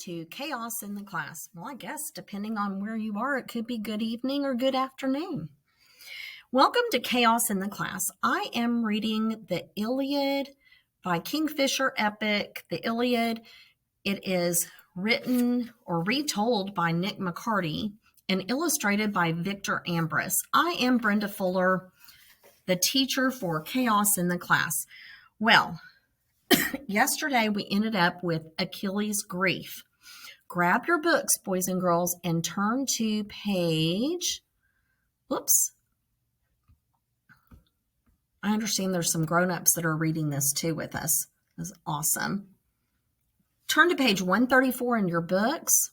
to Chaos in the Class. Well, I guess depending on where you are, it could be good evening or good afternoon. Welcome to Chaos in the Class. I am reading The Illiad by Kingfisher Epic The Illiad. It is written or retold by Nick McCarty and illustrated by Victor Ambrus. I am Brenda Fuller, the teacher for Chaos in the Class. Well, yesterday we ended up with Achilles' grief. Grab your books, boys and girls, and turn to page, whoops. I understand there's some grown-ups that are reading this too with us. That's awesome. Turn to page 134 in your books,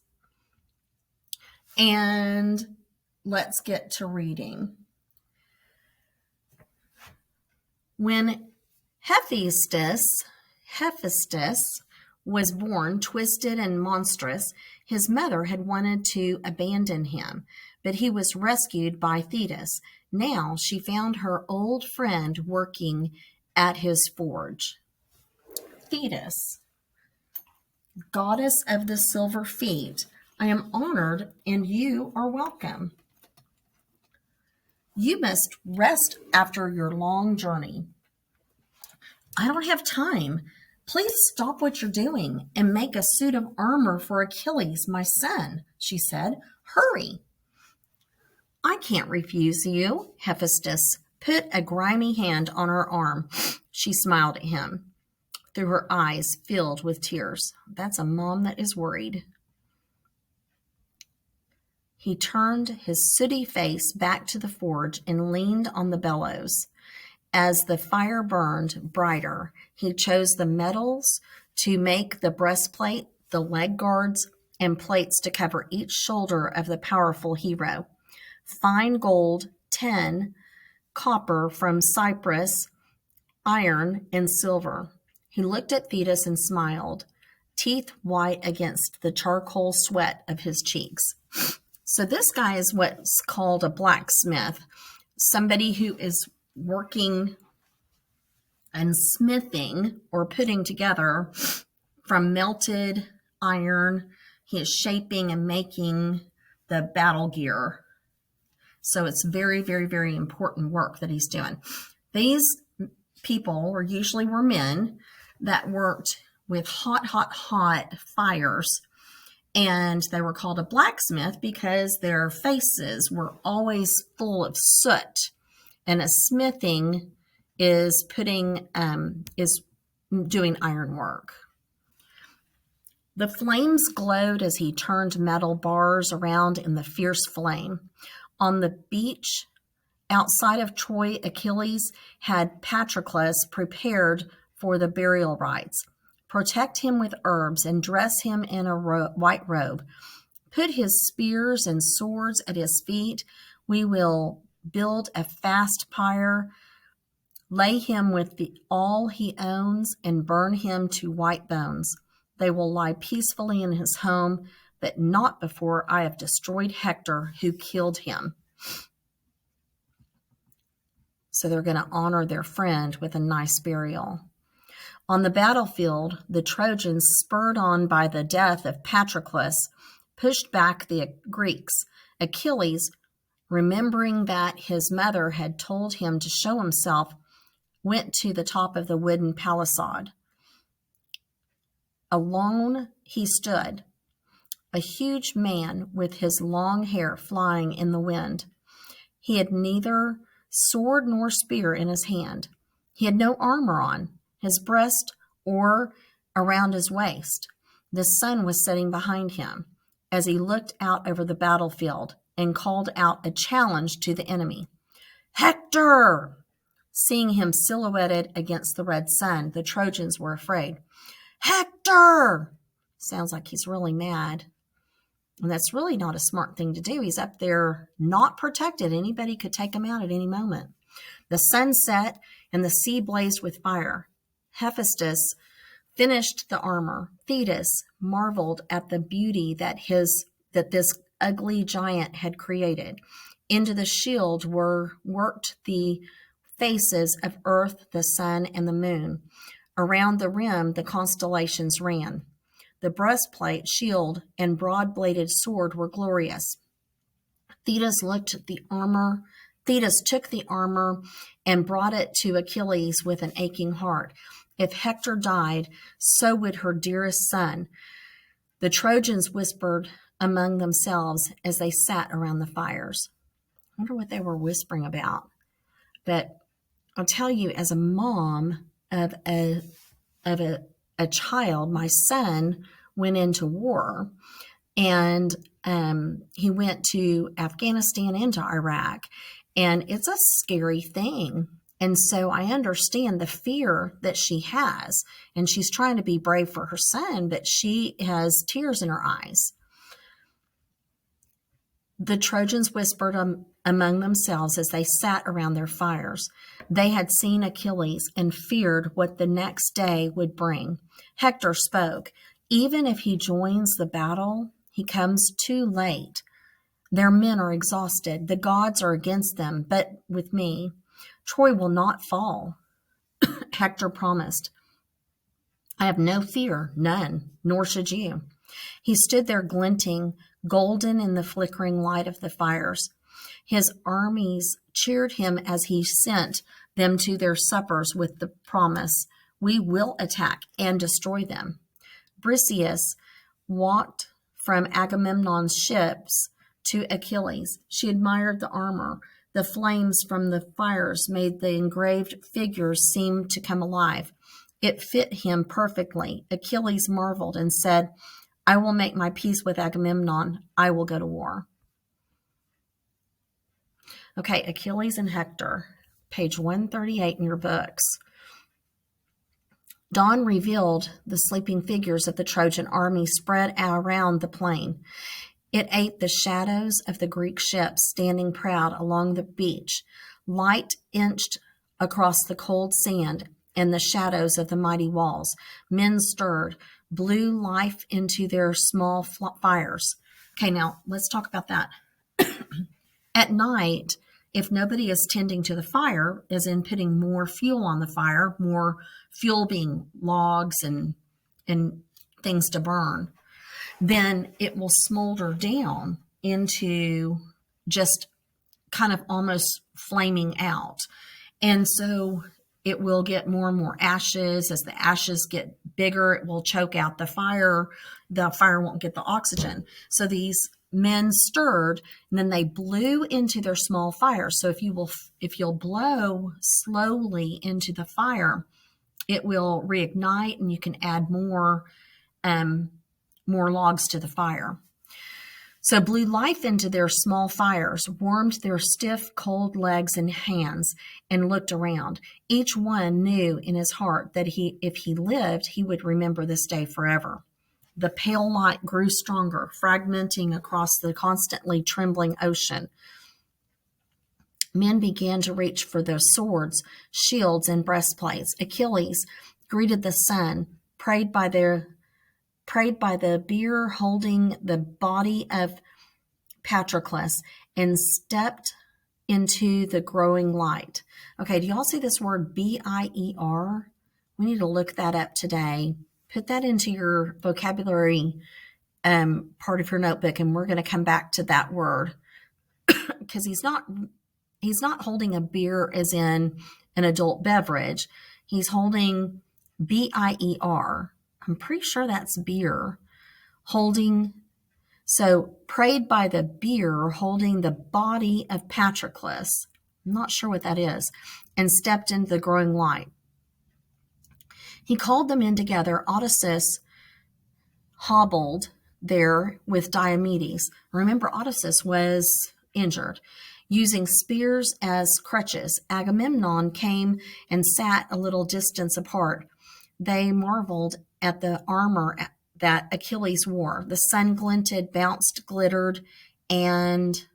and let's get to reading. When Hephaestus was born, twisted and monstrous, his mother had wanted to abandon him, but he was rescued by Thetis. Now she found her old friend working at his forge. Thetis, goddess of the silver feet, I am honored and you are welcome. You must rest after your long journey. I don't have time. Please stop what you're doing and make a suit of armor for Achilles, my son, she said. Hurry. I can't refuse you. Hephaestus put a grimy hand on her arm. She smiled at him, through her eyes filled with tears. That's a mom that is worried. He turned his sooty face back to the forge and leaned on the bellows. As the fire burned brighter, he chose the metals to make the breastplate, the leg guards, and plates to cover each shoulder of the powerful hero. Fine gold, tin, copper from Cyprus, iron, and silver. He looked at Thetis and smiled, teeth white against the charcoal sweat of his cheeks. So this guy is what's called a blacksmith, somebody who is working and smithing or putting together from melted iron. He is shaping and making the battle gear. So it's very, very, very important work that he's doing. These people were men that worked with hot fires. And they were called a blacksmith because their faces were always full of soot. And a smithing is doing iron work. The flames glowed as he turned metal bars around in the fierce flame. On the beach outside of Troy, Achilles had Patroclus prepared for the burial rites. Protect him with herbs and dress him in a white robe. Put his spears and swords at his feet. We will build a fast pyre, lay him with all he owns, and burn him to white bones. They will lie peacefully in his home, but not before I have destroyed Hector, who killed him. So they're going to honor their friend with a nice burial. On the battlefield, the Trojans, spurred on by the death of Patroclus, pushed back the Greeks. Achilles, remembering that his mother had told him to show himself, went to the top of the wooden palisade. Alone he stood, a huge man with his long hair flying in the wind. He had neither sword nor spear in his hand. He had no armor on his breast or around his waist. The sun was setting behind him as he looked out over the battlefield and called out a challenge to the enemy. Hector! Seeing him silhouetted against the red sun, the Trojans were afraid. Hector! Sounds like he's really mad. And that's really not a smart thing to do. He's up there not protected. Anybody could take him out at any moment. The sun set and the sea blazed with fire. Hephaestus finished the armor. Thetis marveled at the beauty that this ugly giant had created. Into the shield were worked the faces of Earth, the sun, and the moon. Around the rim, the constellations ran. The breastplate, shield, and broad-bladed sword were glorious. Thetis took the armor and brought it to Achilles with an aching heart. If Hector died, so would her dearest son. The Trojans whispered among themselves as they sat around the fires. I wonder what they were whispering about. But I'll tell you, as a mom of a child, my son went into war, and he went to Afghanistan and to Iraq, and it's a scary thing. And so I understand the fear that she has, and she's trying to be brave for her son, but she has tears in her eyes. The Trojans whispered among themselves as they sat around their fires. They had seen Achilles and feared what the next day would bring. Hector spoke. Even if he joins the battle, he comes too late. Their men are exhausted. The gods are against them, but with me, Troy will not fall. Hector promised. I have no fear, none, nor should you. He stood there glinting, golden in the flickering light of the fires. His armies cheered him as he sent them to their suppers with the promise, we will attack and destroy them. Briseis walked from Agamemnon's ships to Achilles. She admired the armor. The flames from the fires made the engraved figures seem to come alive. It fit him perfectly. Achilles marveled and said, I will make my peace with Agamemnon. I will go to war. Okay, Achilles and Hector, page 138 in your books. Dawn revealed the sleeping figures of the Trojan army spread around the plain. It ate the shadows of the Greek ships standing proud along the beach. Light inched across the cold sand and the shadows of the mighty walls. Men stirred, blew life into their small fires. Okay, now let's talk about that. At night, if nobody is tending to the fire, as in putting more fuel on the fire, more fuel being logs and things to burn, then it will smolder down into just kind of almost flaming out. And so it will get more and more ashes. As the ashes get bigger, it will choke out the fire. The fire won't get the oxygen. So these men stirred, and then they blew into their small fire. So if you'll blow slowly into the fire, it will reignite, and you can add more logs to the fire. So blew life into their small fires, warmed their stiff, cold legs and hands, and looked around. Each one knew in his heart that if he lived, he would remember this day forever. The pale light grew stronger, fragmenting across the constantly trembling ocean. Men began to reach for their swords, shields, and breastplates. Achilles greeted the sun, prayed by the bier holding the body of Patroclus, and stepped into the growing light. Okay, do y'all see this word B-I-E-R? We need to look that up today. Put that into your vocabulary part of your notebook, and we're going to come back to that word because he's not holding a beer as in an adult beverage. He's holding B-I-E-R. I'm pretty sure that's beer. So prayed by the bier holding the body of Patroclus. I'm not sure what that is. And stepped into the growing light. He called the men together. Odysseus hobbled there with Diomedes. Remember, Odysseus was injured. Using spears as crutches, Agamemnon came and sat a little distance apart. They marveled at the armor that Achilles wore. The sun glinted, bounced, glittered, and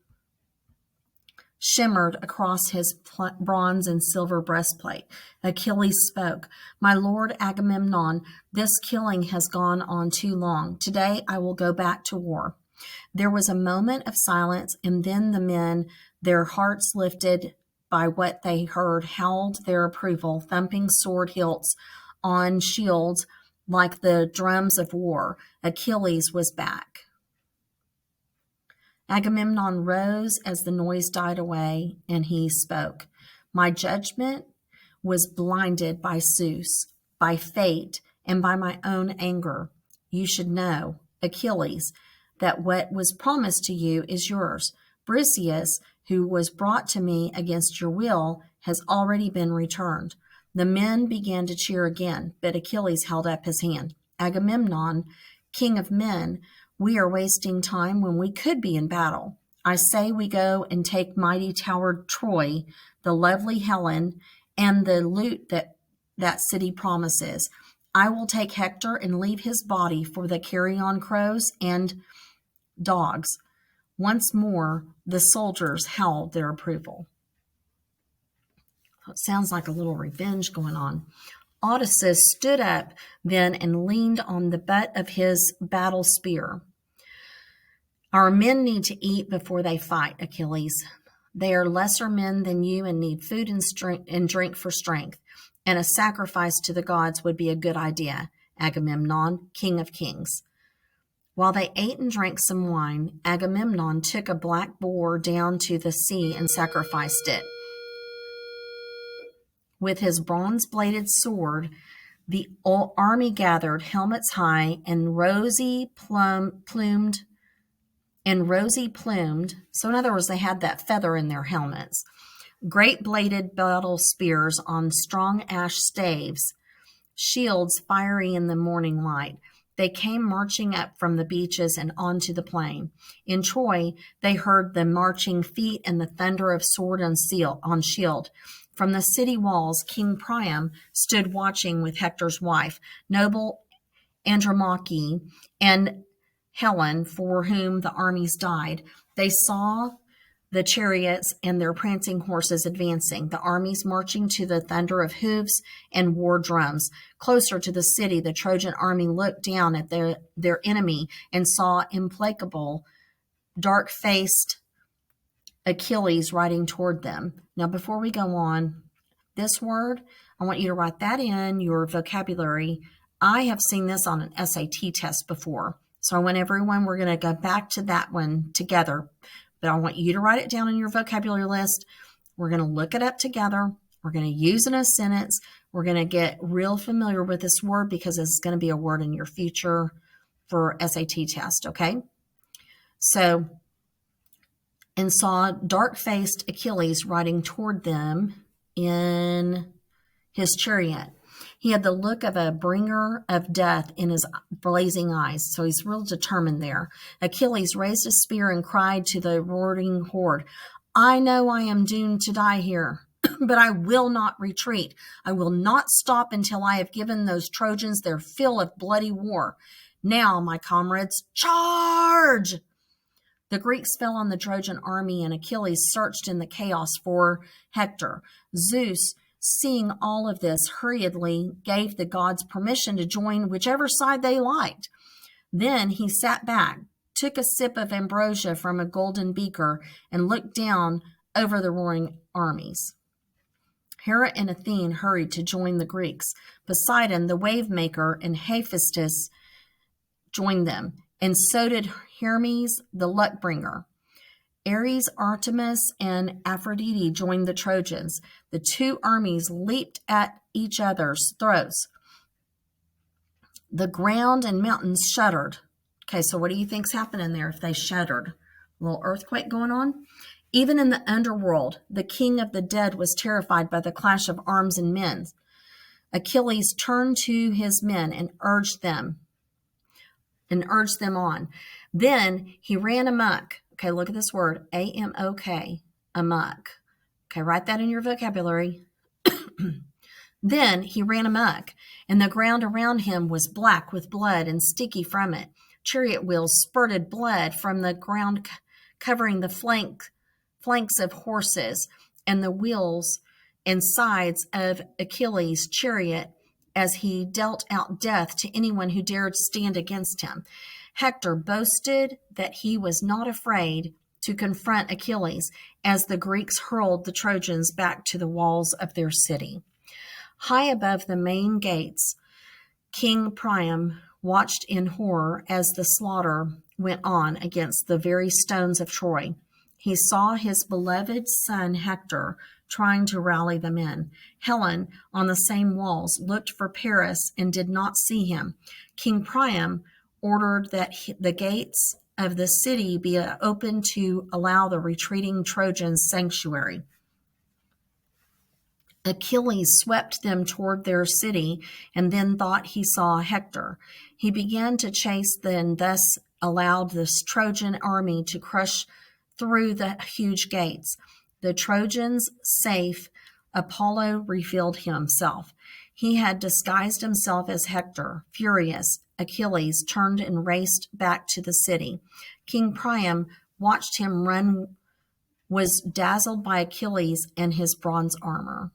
shimmered across his bronze and silver breastplate. Achilles spoke, My lord Agamemnon, this killing has gone on too long. Today I will go back to war. There was a moment of silence, and then the men, their hearts lifted by what they heard, howled their approval, thumping sword hilts on shields like the drums of war. Achilles was back. Agamemnon rose as the noise died away, and he spoke. My judgment was blinded by Zeus, by fate, and by my own anger. You should know, Achilles, that what was promised to you is yours. Briseis, who was brought to me against your will, has already been returned. The men began to cheer again, but Achilles held up his hand. Agamemnon, king of men, we are wasting time when we could be in battle. I say we go and take mighty towered Troy, the lovely Helen, and the loot that city promises. I will take Hector and leave his body for the carrion crows and dogs. Once more, the soldiers howled their approval. It sounds like a little revenge going on. Odysseus stood up then and leaned on the butt of his battle spear. Our men need to eat before they fight, Achilles. They are lesser men than you and need food and drink for strength, and a sacrifice to the gods would be a good idea, Agamemnon, king of kings. While they ate and drank some wine, Agamemnon took a black boar down to the sea and sacrificed it. With his bronze-bladed sword, the army gathered, helmets high and rosy plumed. So in other words, they had that feather in their helmets. Great bladed battle spears on strong ash staves, shields fiery in the morning light. They came marching up from the beaches and onto the plain. In Troy, they heard the marching feet and the thunder of sword on shield. From the city walls, King Priam stood watching with Hector's wife, noble Andromache, and Helen, for whom the armies died. They saw the chariots and their prancing horses advancing, the armies marching to the thunder of hooves and war drums. Closer to the city, the Trojan army looked down at their enemy and saw implacable, dark-faced Achilles riding toward them. Now, before we go on, this word, I want you to write that in your vocabulary. I have seen this on an SAT test before. So I want everyone, we're going to go back to that one together. But I want you to write it down in your vocabulary list. We're going to look it up together. We're going to use it in a sentence. We're going to get real familiar with this word because it's going to be a word in your future for SAT test, okay? So, and saw dark-faced Achilles riding toward them in his chariot. He had the look of a bringer of death in his blazing eyes, so he's real determined there. Achilles raised his spear and cried to the roaring horde, I know I am doomed to die here, but I will not retreat. I will not stop until I have given those Trojans their fill of bloody war. Now, my comrades, charge! The Greeks fell on the Trojan army, and Achilles searched in the chaos for Hector. Zeus, seeing all of this, hurriedly gave the gods permission to join whichever side they liked. Then he sat back, took a sip of ambrosia from a golden beaker, and looked down over the roaring armies. Hera and Athene hurried to join the Greeks. Poseidon, the wave maker, and Hephaestus joined them, and so did Hermes, the luck bringer. Ares, Artemis, and Aphrodite joined the Trojans. The two armies leaped at each other's throats. The ground and mountains shuddered. Okay, so what do you think's happening there if they shuddered? A little earthquake going on? Even in the underworld, the king of the dead was terrified by the clash of arms and men. Achilles turned to his men and urged them on. Then he ran amok. Okay, look at this word, A-M-O-K, amok. Okay, write that in your vocabulary. Then he ran amok, and the ground around him was black with blood and sticky from it. Chariot wheels spurted blood from the ground, covering the flanks of horses and the wheels and sides of Achilles' chariot as he dealt out death to anyone who dared stand against him. Hector boasted that he was not afraid to confront Achilles as the Greeks hurled the Trojans back to the walls of their city. High above the main gates, King Priam watched in horror as the slaughter went on against the very stones of Troy. He saw his beloved son Hector trying to rally the men. Helen, on the same walls, looked for Paris and did not see him. King Priam ordered that the gates of the city be opened to allow the retreating Trojans sanctuary. Achilles swept them toward their city and then thought he saw Hector. He began to chase and thus allowed this Trojan army to crush through the huge gates. The Trojans safe, Apollo revealed himself. He had disguised himself as Hector. Furious, Achilles turned and raced back to the city. King Priam watched him run, was dazzled by Achilles and his bronze armor.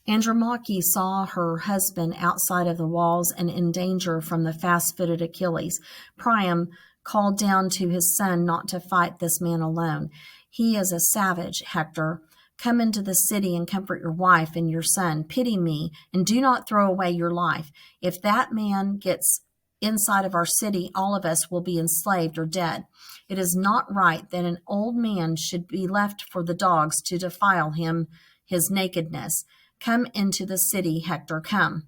Andromache saw her husband outside of the walls and in danger from the fast-footed Achilles. Priam called down to his son not to fight this man alone. He is a savage, Hector. Come into the city and comfort your wife and your son. Pity me and do not throw away your life. If that man gets inside of our city, all of us will be enslaved or dead. It is not right that an old man should be left for the dogs to defile him, his nakedness. Come into the city, Hector, come.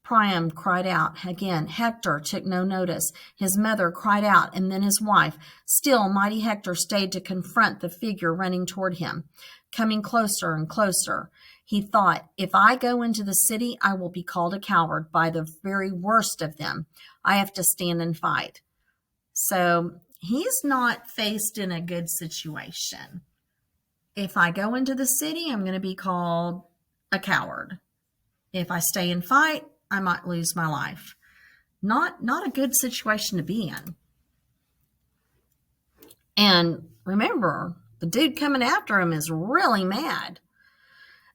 Priam cried out again. Hector took no notice. His mother cried out, and then his wife. Still, mighty Hector stayed to confront the figure running toward him. Coming closer and closer, he thought, if I go into the city, I will be called a coward by the very worst of them. I have to stand and fight. So he's not faced in a good situation. If I go into the city, I'm going to be called a coward. If I stay and fight, I might lose my life. Not a good situation to be in. And remember, the dude coming after him is really mad.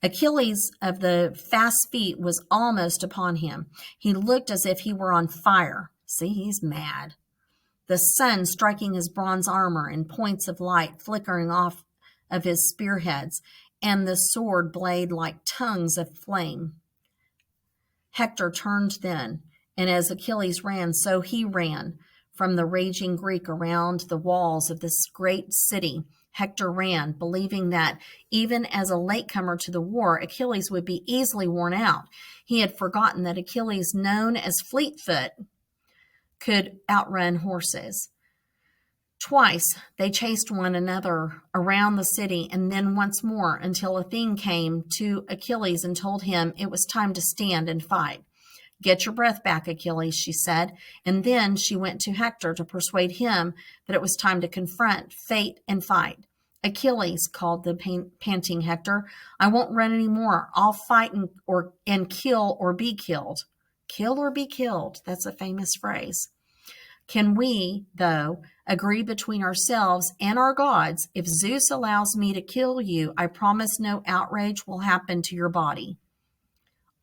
Achilles of the fast feet was almost upon him. He looked as if he were on fire. See, he's mad. The sun striking his bronze armor and points of light flickering off of his spearheads, and the sword blade like tongues of flame. Hector turned then, and as Achilles ran, so he ran from the raging Greek around the walls of this great city. Hector ran, believing that even as a latecomer to the war, Achilles would be easily worn out. He had forgotten that Achilles, known as Fleetfoot, could outrun horses. Twice they chased one another around the city, and then once more until Athene came to Achilles and told him it was time to stand and fight. Get your breath back, Achilles, she said, and then she went to Hector to persuade him that it was time to confront fate and fight. Achilles, called the panting Hector, I won't run any more. I'll fight and kill or be killed. Kill or be killed. That's a famous phrase. Can we, though, agree between ourselves and our gods, if Zeus allows me to kill you, I promise no outrage will happen to your body.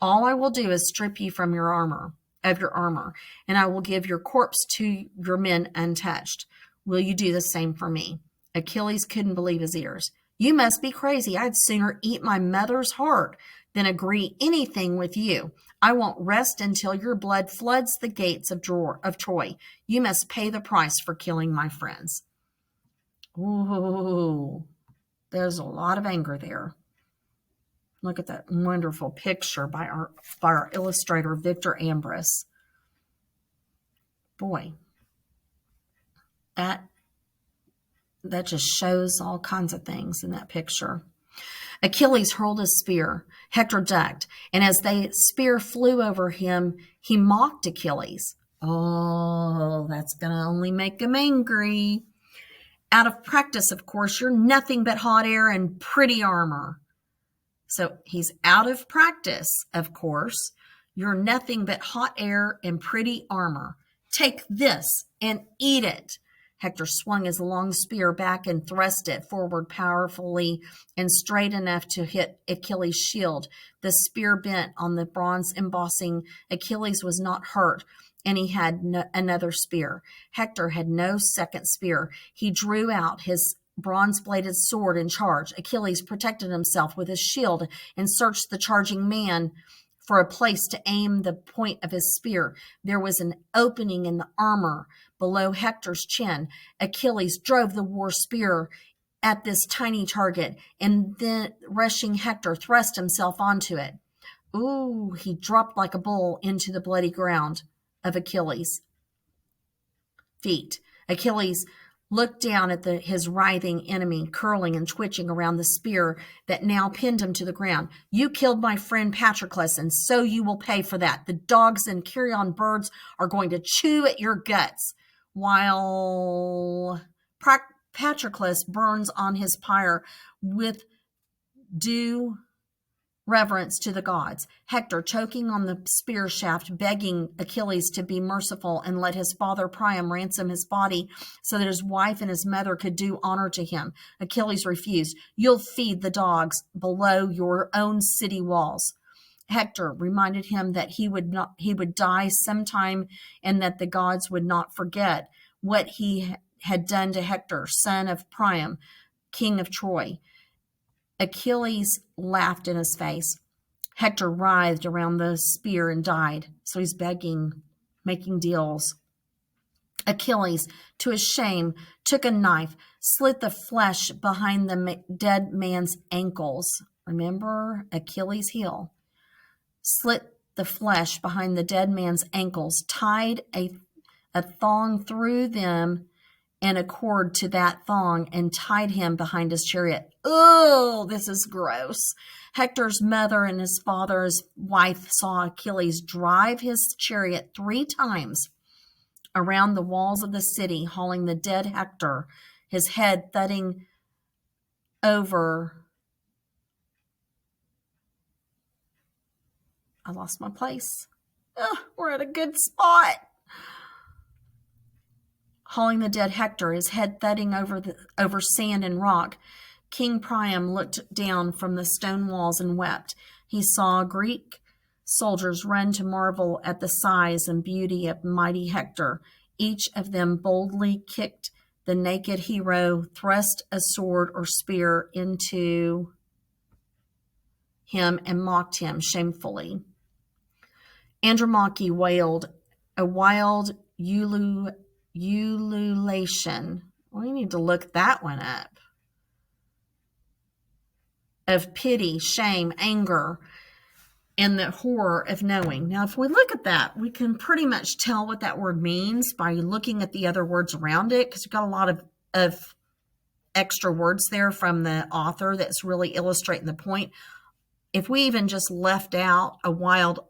All I will do is strip you from your armor, and I will give your corpse to your men untouched. Will you do the same for me? Achilles couldn't believe his ears. You must be crazy. I'd sooner eat my mother's heart than agree anything with you. I won't rest until your blood floods the gates of Troy. You must pay the price for killing my friends. Ooh, there's a lot of anger there. Look at that wonderful picture by our illustrator, Victor Ambrus. Boy, that just shows all kinds of things in that picture. Achilles hurled his spear. Hector ducked, and as the spear flew over him, he mocked Achilles. Oh, that's going to only make him angry. Out of practice, of course, you're nothing but hot air and pretty armor. So he's out of practice, of course. You're nothing but hot air and pretty armor. Take this and eat it. Hector swung his long spear back and thrust it forward powerfully and straight enough to hit Achilles' shield. The spear bent on the bronze embossing. Achilles was not hurt, and he had another spear. Hector had no second spear. He drew out his bronze-bladed sword and charged. Achilles protected himself with his shield and searched the charging man for a place to aim the point of his spear. There was an opening in the armor below Hector's chin. Achilles drove the war spear at this tiny target, and then rushing Hector thrust himself onto it. Ooh, he dropped like a bull into the bloody ground of Achilles' feet. Achilles looked down at his writhing enemy, curling and twitching around the spear that now pinned him to the ground. You killed my friend Patroclus, and so you will pay for that. The dogs and carrion birds are going to chew at your guts, while Patroclus burns on his pyre with due reverence to the gods. Hector, choking on the spear shaft, begging Achilles to be merciful and let his father Priam ransom his body so that his wife and his mother could do honor to him. Achilles refused. You'll feed the dogs below your own city walls. Hector reminded him that he would die sometime, and that the gods would not forget what he had done to Hector, son of Priam, king of Troy. Achilles laughed in his face. Hector writhed around the spear and died. So he's begging, making deals. Achilles, to his shame, took a knife, slit the flesh behind the dead man's ankles. Remember, Achilles' heel. Slit the flesh behind the dead man's ankles, tied a thong through them and a cord to that thong, and tied him behind his chariot. Oh, this is gross. Hector's mother and his father's wife saw Achilles drive his chariot 3 times around the walls of the city, hauling the dead Hector, his head thudding over. I lost my place. We're at a good spot. Hauling the dead Hector, his head thudding over sand and rock. King Priam looked down from the stone walls and wept. He saw Greek soldiers run to marvel at the size and beauty of mighty Hector. Each of them boldly kicked the naked hero, thrust a sword or spear into him, and mocked him shamefully. Andromache wailed a wild ululation. We need to look that one up. Of pity, shame, anger, and the horror of knowing. Now, if we look at that, we can pretty much tell what that word means by looking at the other words around it, because we've got a lot of extra words there from the author that's really illustrating the point. If we even just left out a wild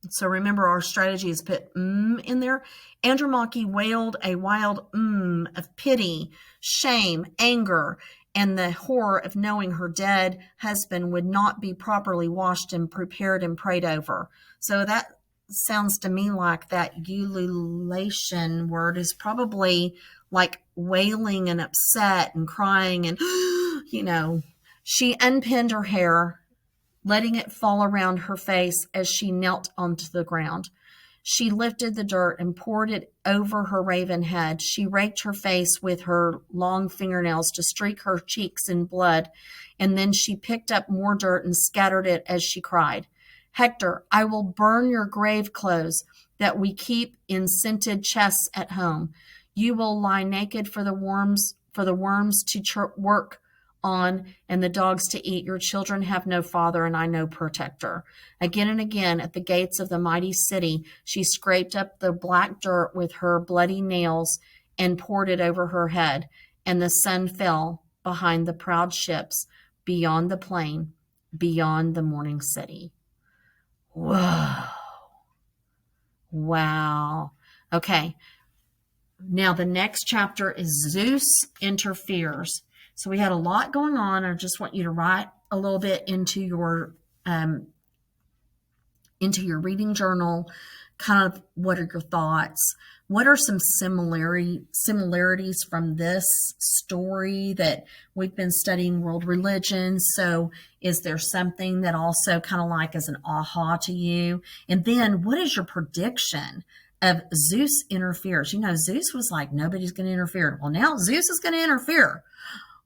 so remember, our strategy is put in there. Andromache wailed a wild of pity, shame, anger, and the horror of knowing her dead husband would not be properly washed and prepared and prayed over. So that sounds to me like that ululation word is probably like wailing and upset and crying and, She unpinned her hair, letting it fall around her face as she knelt onto the ground. She lifted the dirt and poured it over her raven head. She raked her face with her long fingernails to streak her cheeks in blood, and then she picked up more dirt and scattered it as she cried, Hector, I will burn your grave clothes that we keep in scented chests at home. You will lie naked for the worms to work on and the dogs to eat. Your children have no father, and I no protector. Again and again at the gates of the mighty city, she scraped up the black dirt with her bloody nails and poured it over her head, and the sun fell behind the proud ships beyond the plain, beyond the morning city. Whoa. Wow. Okay. Now the next chapter is Zeus interferes. So we had a lot going on. I just want you to write a little bit into your reading journal. Kind of what are your thoughts? What are some similarities from this story that we've been studying world religions? So is there something that also kind of like is an aha to you? And then what is your prediction of Zeus interferes? Zeus was like, nobody's going to interfere. Well, now Zeus is going to interfere.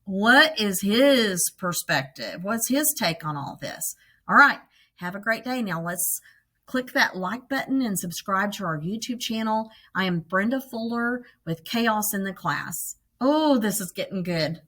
What is his perspective? What's his take on all this? All right. Have a great day. Now let's click that like button and subscribe to our YouTube channel. I am Brenda Fuller with Chaos in the Class. Oh, this is getting good.